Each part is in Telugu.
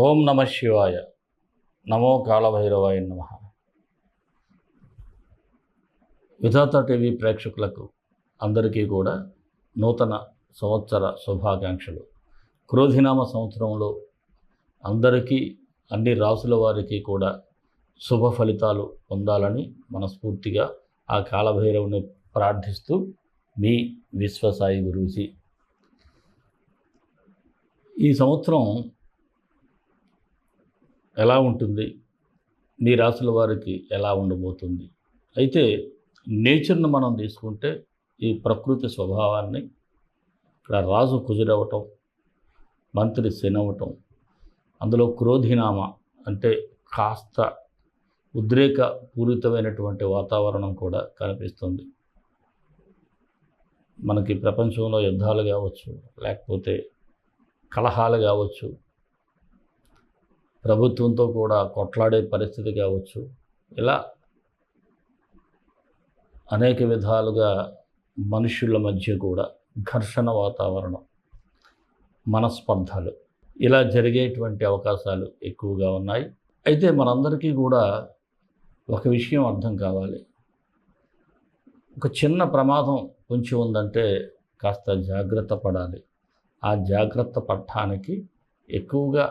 ఓం నమ శివాయ. నమో కాళభైరవాయ నమ. విధాత టీవీ ప్రేక్షకులకు అందరికీ కూడా నూతన సంవత్సర శుభాకాంక్షలు. క్రోధినామ సంవత్సరంలో అందరికీ అన్ని రాసుల వారికి కూడా శుభ ఫలితాలు పొందాలని మనస్ఫూర్తిగా ఆ కాళభైరవుని ప్రార్థిస్తూ మీ విశ్వసాయి గురూజీ. ఈ సంవత్సరం ఎలా ఉంటుంది, మీ రాసుల వారికి ఎలా ఉండబోతుంది? అయితే నేచర్ను మనం తీసుకుంటే ఈ ప్రకృతి స్వభావాన్ని ఇక్కడ రాజు కుజుడవటం, మంత్రి శనవటం, అందులో క్రోధినామ అంటే కాస్త ఉద్రేక పూరితమైనటువంటి వాతావరణం కూడా కనిపిస్తుంది. మనకి ప్రపంచంలో యుద్ధాలు కావచ్చు, లేకపోతే కలహాలు కావచ్చు, ప్రభుత్వంతో కూడా కొట్లాడే పరిస్థితి కావచ్చు, ఇలా అనేక విధాలుగా మనుషుల మధ్య కూడా ఘర్షణ వాతావరణం, మనస్పర్ధలు ఇలా జరిగేటువంటి అవకాశాలు ఎక్కువగా ఉన్నాయి. అయితే మనందరికీ కూడా ఒక విషయం అర్థం కావాలి. ఒక చిన్న ప్రమాదం పొంచి ఉందంటే కాస్త జాగ్రత్త పడాలి. ఆ జాగ్రత్త పడటానికి ఎక్కువగా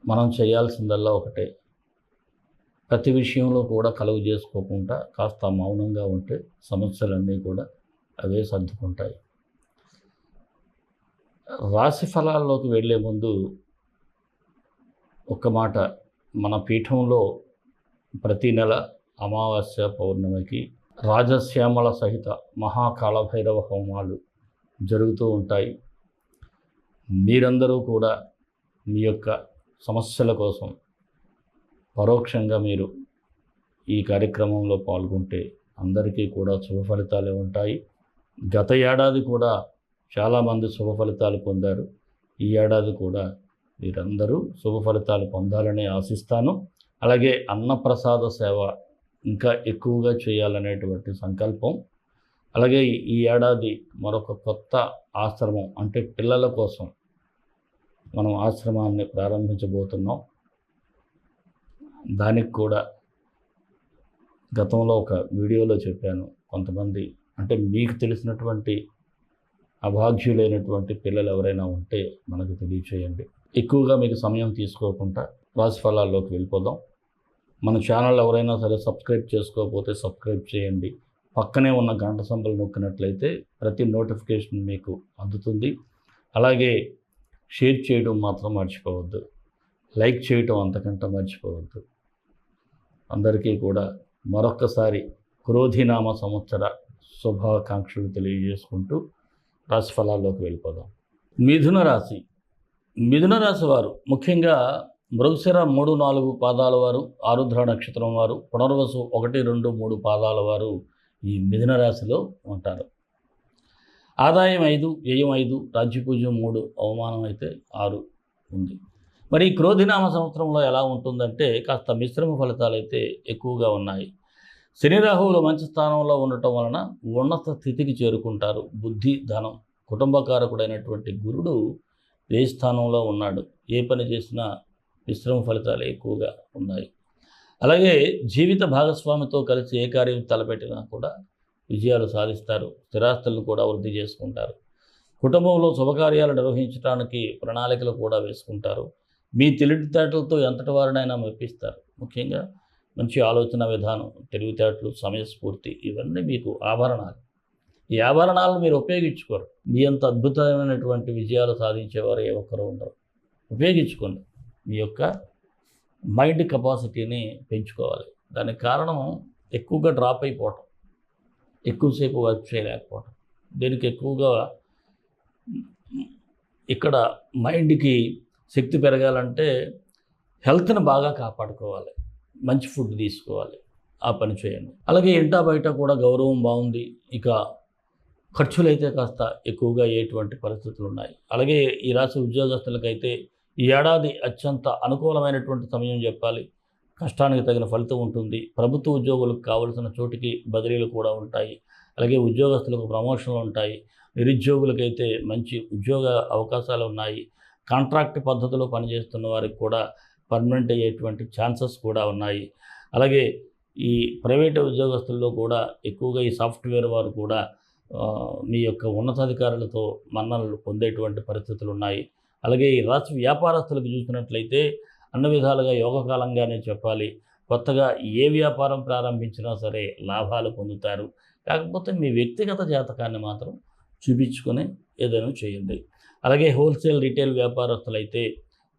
మనం చేయాల్సిందల్లా ఒకటే, ప్రతి విషయంలో కూడా కలుగు చేసుకోకుండా కాస్త మౌనంగా ఉంటే సమస్యలన్నీ కూడా అవే సర్దుకుంటాయి. రాశి ఫలాల్లోకి వెళ్ళే ముందు ఒక మాట, మన పీఠంలో ప్రతి నెల అమావాస్య పౌర్ణమికి రాజశ్యామల సహిత మహాకాళభైరవ హోమాలు జరుగుతూ ఉంటాయి. మీరందరూ కూడా మీ యొక్క సమస్యల కోసం పరోక్షంగా మీరు ఈ కార్యక్రమంలో పాల్గొంటే అందరికీ కూడా శుభ ఫలితాలే ఉంటాయి. గత ఏడాది కూడా చాలామంది శుభ ఫలితాలు పొందారు. ఈ ఏడాది కూడా మీరందరూ శుభ ఫలితాలు పొందాలని ఆశిస్తాను. అలాగే అన్నప్రసాద సేవ ఇంకా ఎక్కువగా చేయాలనేటువంటి సంకల్పం. అలాగే ఈ ఏడాది మరొక కొత్త ఆశ్రమం అంటే పిల్లల కోసం మనం ఆశ్రమాన్ని ప్రారంభించబోతున్నాం. దానికి కూడా గతంలో ఒక వీడియోలో చెప్పాను. కొంతమంది అంటే మీకు తెలిసినటువంటి అభాగ్యులైనటువంటి పిల్లలు ఎవరైనా ఉంటే మనకు తెలియచేయండి. ఎక్కువగా మీకు సమయం తీసుకోకుండా రాశి ఫలాల్లోకి వెళ్ళిపోదాం. మన ఛానల్ ఎవరైనా సరే సబ్స్క్రైబ్ చేసుకోకపోతే సబ్స్క్రైబ్ చేయండి. పక్కనే ఉన్న గంట సింబల్ నొక్కినట్లయితే ప్రతి నోటిఫికేషన్ మీకు అందుతుంది. అలాగే షేర్ చేయడం మాత్రం మర్చిపోవద్దు, లైక్ చేయడం అంతకంటే మర్చిపోవద్దు. అందరికీ కూడా మరొక్కసారి క్రోధినామ సంవత్సర శుభాకాంక్షలు తెలియజేసుకుంటూ రాశి ఫలాల్లోకి వెళ్ళిపోదాం. మిథున రాశి వారు ముఖ్యంగా మృగశిర 3-4 పాదాల వారు, ఆరుద్ర నక్షత్రం వారు, పునర్వసు 1-2-3 పాదాల వారు ఈ మిథున రాశిలో ఉంటారు. ఆదాయం 5, వ్యయం 5, రాజ్యపూజ్యం 3, అవమానం అయితే 6 ఉంది. మరి క్రోధినామ సంవత్సరంలో ఎలా ఉంటుందంటే కాస్త మిశ్రమ ఫలితాలు అయితే ఎక్కువగా ఉన్నాయి. శని రాహువులు మంచి స్థానంలో ఉండటం వలన ఉన్నత స్థితికి చేరుకుంటారు. బుద్ధి, ధనం, కుటుంబకారకుడైనటువంటి గురుడు ఏ స్థానంలో ఉన్నాడు. ఏ పని చేసినా మిశ్రమ ఫలితాలు ఎక్కువగా ఉన్నాయి. అలాగే జీవిత భాగస్వామితో కలిసి ఏ కార్యం తలపెట్టినా కూడా విజయాలు సాధిస్తారు. స్థిరాస్తులను కూడా వృద్ధి చేసుకుంటారు. కుటుంబంలో శుభకార్యాలు నిర్వహించడానికి ప్రణాళికలు కూడా వేసుకుంటారు. మీ తెలివితేటలతో ఎంతటి వారినైనా మెప్పిస్తారు. ముఖ్యంగా మంచి ఆలోచన విధానం, తెలివితేటలు, సమయస్ఫూర్తి ఇవన్నీ మీకు ఆభరణాలు. ఈ ఆభరణాలను మీరు ఉపయోగించుకోరు. మీ అంత అద్భుతమైనటువంటి విజయాలు సాధించేవారు ఏ ఒక్కరూ ఉండరు. ఉపయోగించుకోండి. మీ యొక్క మైండ్ కెపాసిటీని పెంచుకోవాలి. దానికి కారణం ఎక్కువగా డ్రాప్ అయిపోవటం, ఎక్కువసేపు వర్క్ చేయలేకపోవటం. దీనికి ఎక్కువగా ఇక్కడ మైండ్కి శక్తి పెరగాలంటే హెల్త్ని బాగా కాపాడుకోవాలి, మంచి ఫుడ్ తీసుకోవాలి, ఆ పని చేయండి. అలాగే ఇంటా బయట కూడా గౌరవం బాగుంది. ఇక ఖర్చులు అయితే కాస్త ఎక్కువగా అయ్యేటువంటి పరిస్థితులు ఉన్నాయి. అలాగే ఈ రాశి ఉద్యోగస్తులకైతే ఈ ఏడాది అత్యంత అనుకూలమైనటువంటి సమయం చెప్పాలి. కష్టానికి తగిన ఫలితం ఉంటుంది. ప్రభుత్వ ఉద్యోగులకు కావలసిన చోటికి బదిలీలు కూడా ఉంటాయి. అలాగే ఉద్యోగస్తులకు ప్రమోషన్లు ఉంటాయి. నిరుద్యోగులకైతే మంచి ఉద్యోగ అవకాశాలు ఉన్నాయి. కాంట్రాక్ట్ పద్ధతిలో పనిచేస్తున్న వారికి కూడా పర్మనెంట్ అయ్యేటువంటి ఛాన్సెస్ కూడా ఉన్నాయి. అలాగే ఈ ప్రైవేటు ఉద్యోగస్తుల్లో కూడా ఎక్కువగా ఈ సాఫ్ట్వేర్ వారు కూడా మీ యొక్క ఉన్నతాధికారులతో మన్ననలు పొందేటువంటి పరిస్థితులు ఉన్నాయి. అలాగే ఈ రాశి వ్యాపారస్తులకు చూసినట్లయితే అన్ని విధాలుగా యోగకాలంగానే చెప్పాలి. కొత్తగా ఏ వ్యాపారం ప్రారంభించినా సరే లాభాలు పొందుతారు. కాకపోతే మీ వ్యక్తిగత జాతకాన్ని మాత్రం చూపించుకొని ఏదైనా చేయండి. అలాగే హోల్సేల్ రిటైల్ వ్యాపారస్తులైతే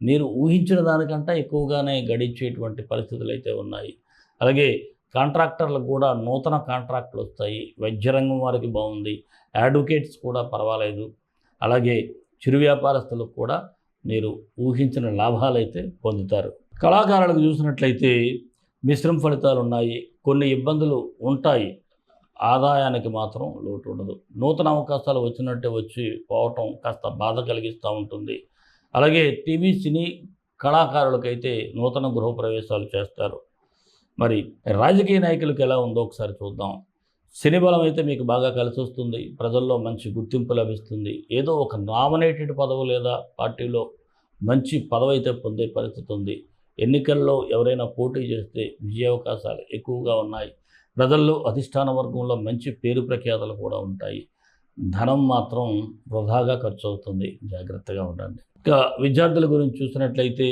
మీరు ఊహించిన దానికంటే ఎక్కువగానే గడించేటువంటి పరిస్థితులు అయితే ఉన్నాయి. అలాగే కాంట్రాక్టర్లకు కూడా నూతన కాంట్రాక్టులు వస్తాయి. వైద్య రంగం వారికి బాగుంది. అడ్వకేట్స్ కూడా పర్వాలేదు. అలాగే చిరు వ్యాపారస్తులకు కూడా మీరు ఊహించిన లాభాలైతే పొందుతారు. కళాకారులకు చూసినట్లయితే మిశ్రమ ఫలితాలు ఉన్నాయి. కొన్ని ఇబ్బందులు ఉంటాయి. ఆదాయానికి మాత్రం లోటు ఉండదు. నూతన అవకాశాలు వచ్చినట్టే వచ్చి పోవటం కాస్త బాధ కలిగిస్తూ ఉంటుంది. అలాగే టీవీ సినీ కళాకారులకైతే నూతన గృహప్రవేశాలు చేస్తారు. మరి రాజకీయ నాయకులకు ఎలా ఉందో ఒకసారి చూద్దాం. శని బలం అయితే మీకు బాగా కలిసి వస్తుంది. ప్రజల్లో మంచి గుర్తింపు లభిస్తుంది. ఏదో ఒక నామినేటెడ్ పదవి లేదా పార్టీలో మంచి పదవి అయితే పొందే పరిస్థితి ఉంది. ఎన్నికల్లో ఎవరైనా పోటీ చేస్తే విజయావకాశాలు ఎక్కువగా ఉన్నాయి. ప్రజల్లో అధిష్టాన వర్గంలో మంచి పేరు ప్రఖ్యాతలు కూడా ఉంటాయి. ధనం మాత్రం వృధాగా ఖర్చు అవుతుంది. జాగ్రత్తగా ఉండండి. ఇక విద్యార్థుల గురించి చూసినట్లయితే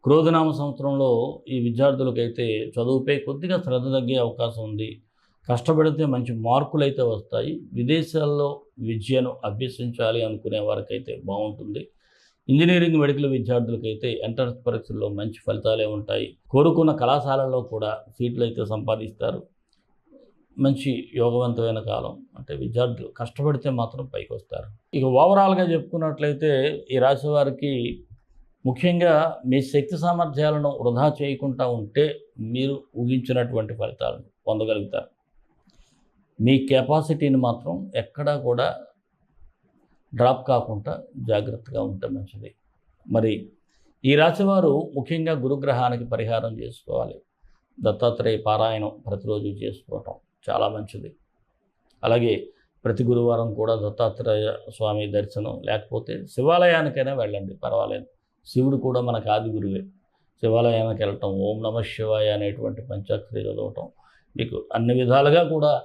క్రోధనామ సంవత్సరంలో ఈ విద్యార్థులకైతే చదువుపై కొద్దిగా శ్రద్ధ తగ్గే అవకాశం ఉంది. కష్టపడితే మంచి మార్కులు అయితే వస్తాయి. విదేశాల్లో విద్యను అభ్యసించాలి అనుకునే వారికైతే బాగుంటుంది. ఇంజనీరింగ్ మెడికల్ విద్యార్థులకైతే ఎంట్రన్స్ పరీక్షల్లో మంచి ఫలితాలే ఉంటాయి. కోరుకున్న కళాశాలల్లో కూడా సీట్లు అయితే సంపాదిస్తారు. మంచి యోగవంతమైన కాలం. అంటే విద్యార్థులు కష్టపడితే మాత్రం పైకి వస్తారు. ఇక ఓవరాల్గా చెప్పుకున్నట్లయితే ఈ రాశి వారికి ముఖ్యంగా మీ శక్తి సామర్థ్యాలను వృధా చేయకుండా ఉంటే మీరు ఊహించినటువంటి ఫలితాలను పొందగలుగుతారు. మీ కెపాసిటీని మాత్రం ఎక్కడా కూడా డ్రాప్ కాకుండా జాగ్రత్తగా ఉంటే మంచిది. మరి ఈ రాశివారు ముఖ్యంగా గురుగ్రహానికి పరిహారం చేసుకోవాలి. దత్తాత్రేయ పారాయణం ప్రతిరోజు చేసుకోవటం చాలా మంచిది. అలాగే ప్రతి గురువారం కూడా దత్తాత్రేయ స్వామి దర్శనం, లేకపోతే శివాలయానికైనా వెళ్ళండి, పర్వాలేదు. శివుడు కూడా మనకు ఆది గురువే. శివాలయానికి వెళ్ళటం, ఓం నమః శివాయ అనేటువంటి పంచాక్షరి చదవటం మీకు అన్ని విధాలుగా కూడా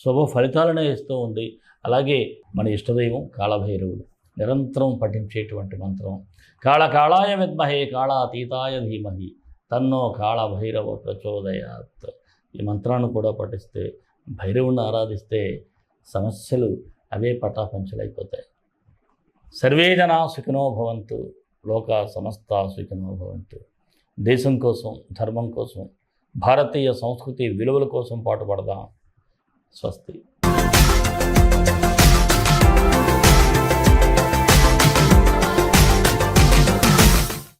శుభ ఫలితాలనే ఇస్తూ ఉంది. అలాగే మన ఇష్టదైవం కాళభైరవుడు నిరంతరం పఠించేటువంటి మంత్రం కాళకాళాయ విద్మహే కాళాతీతాయ ధీమహి తన్నో కాళభైరవ ప్రచోదయాత్. ఈ మంత్రాన్ని కూడా పఠిస్తే, భైరవుని ఆరాధిస్తే సమస్యలు అవే పటాపంచలైపోతాయి. సర్వే జనా సుఖినో భవంతు, లోక సమస్త సుఖినో భవంతు. దేశం కోసం, ధర్మం కోసం, భారతీయ సంస్కృతి విలువల కోసం పాటుపడదాం. స్వస్తి.